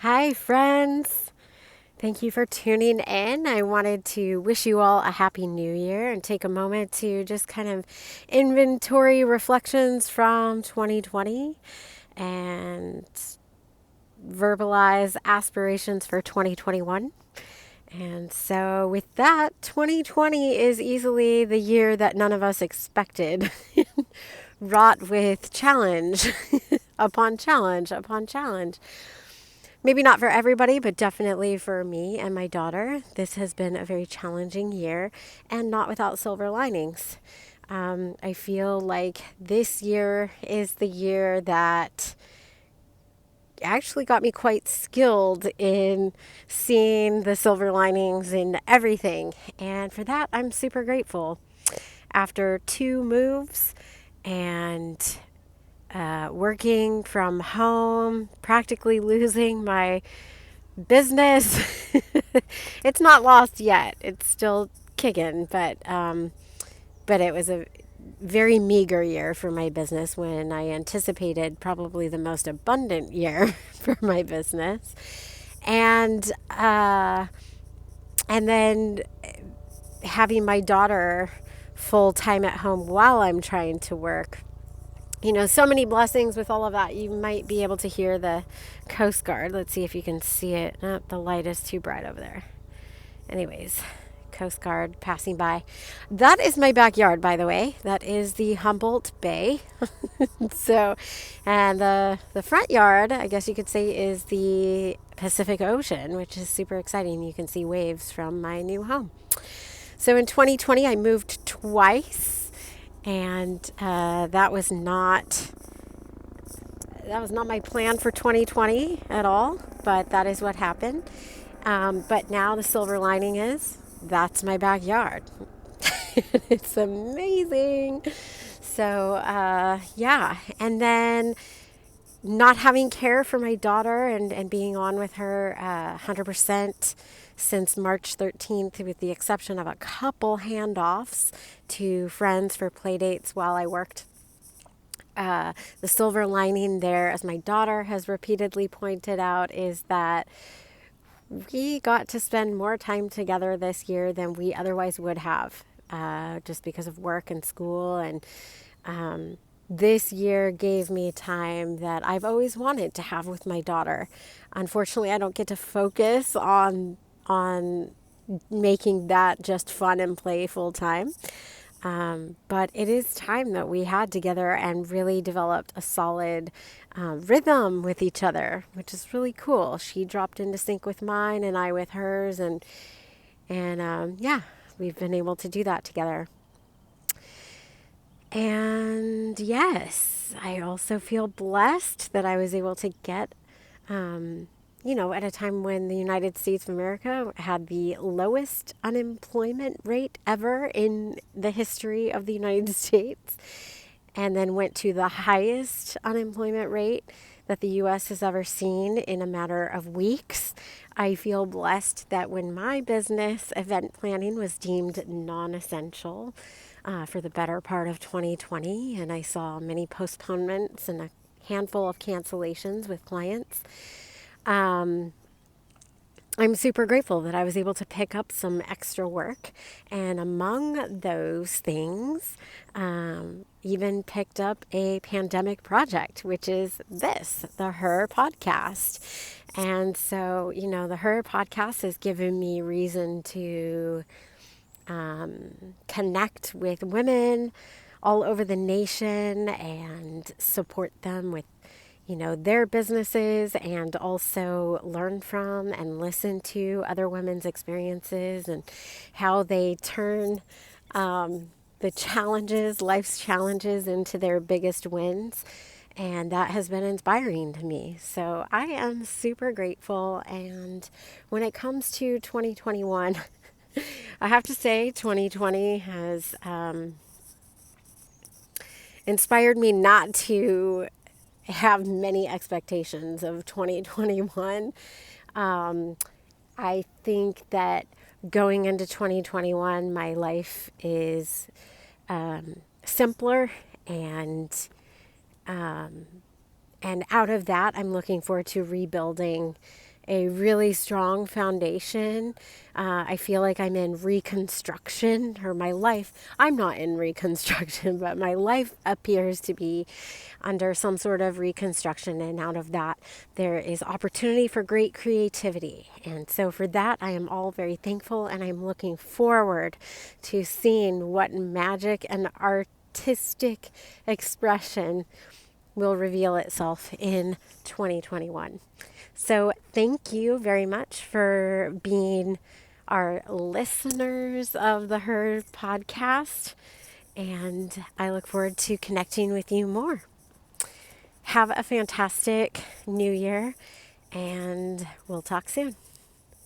Hi, friends. Thank you for tuning in. I wanted to wish you all a happy new year and take a moment to just kind of inventory reflections from 2020 and verbalize aspirations for 2021. And so, with that, 2020 is easily the year that none of us expected, wrought with challenge upon challenge upon challenge. Maybe not for everybody, but definitely for me and my daughter. This has been a very challenging year and not without silver linings. I feel like this year is the year that actually got me quite skilled in seeing the silver linings in everything. And for that, I'm super grateful. After two moves and working from home, practically losing my business, it's not lost yet. It's still kicking, but it was a very meager year for my business when I anticipated probably the most abundant year for my business, and uh, and then having my daughter full time at home while I'm trying to work. So many blessings with all of that. You might be able to hear the Coast Guard. Let's see if you can see it. Oh, the light is too bright over there. Anyways, Coast Guard passing by. That is my backyard, by the way. That is the Humboldt Bay. So, and the front yard, I guess you could say, is the Pacific Ocean, which is super exciting. You can see waves from my new home. So in 2020, I moved twice, and that was not my plan for 2020 at all, but that is what happened. But now the silver lining is that's my backyard. It's amazing. So, yeah. And then not having care for my daughter and being on with her 100% since March 13th, with the exception of a couple handoffs to friends for play dates while I worked. The silver lining there, as my daughter has repeatedly pointed out, is that we got to spend more time together this year than we otherwise would have, just because of work and school. And this year gave me time that I've always wanted to have with my daughter. Unfortunately, I don't get to focus on making that just fun and play full time. But it is time that we had together and really developed a solid rhythm with each other, which is really cool. She dropped into sync with mine and I with hers, and yeah, we've been able to do that together. And yes, I also feel blessed that I was able to get, at a time when the United States of America had the lowest unemployment rate ever in the history of the United States, and then went to the highest unemployment rate that the U.S. has ever seen in a matter of weeks. I feel blessed that when my business, event planning, was deemed non-essential for the better part of 2020, and I saw many postponements and a handful of cancellations with clients. I'm super grateful that I was able to pick up some extra work. And among those things, even picked up a pandemic project, which is this, the H.E.R podcast. And so, the H.E.R podcast has given me reason to connect with women all over the nation and support them with their businesses, and also learn from and listen to other women's experiences and how they turn life's challenges, into their biggest wins. And that has been inspiring to me. So I am super grateful. And when it comes to 2021, I have to say 2020 has inspired me not to have many expectations of 2021. I think that going into 2021, my life is simpler, and out of that, I'm looking forward to rebuilding a really strong foundation. I feel like I'm in reconstruction, or my life. I'm not in reconstruction, but my life appears to be under some sort of reconstruction. And out of that, there is opportunity for great creativity. And so, for that, I am all very thankful, and I'm looking forward to seeing what magic and artistic expression will reveal itself in 2021. So, thank you very much for being our listeners of the H.E.R podcast. And I look forward to connecting with you more. Have a fantastic new year, and we'll talk soon.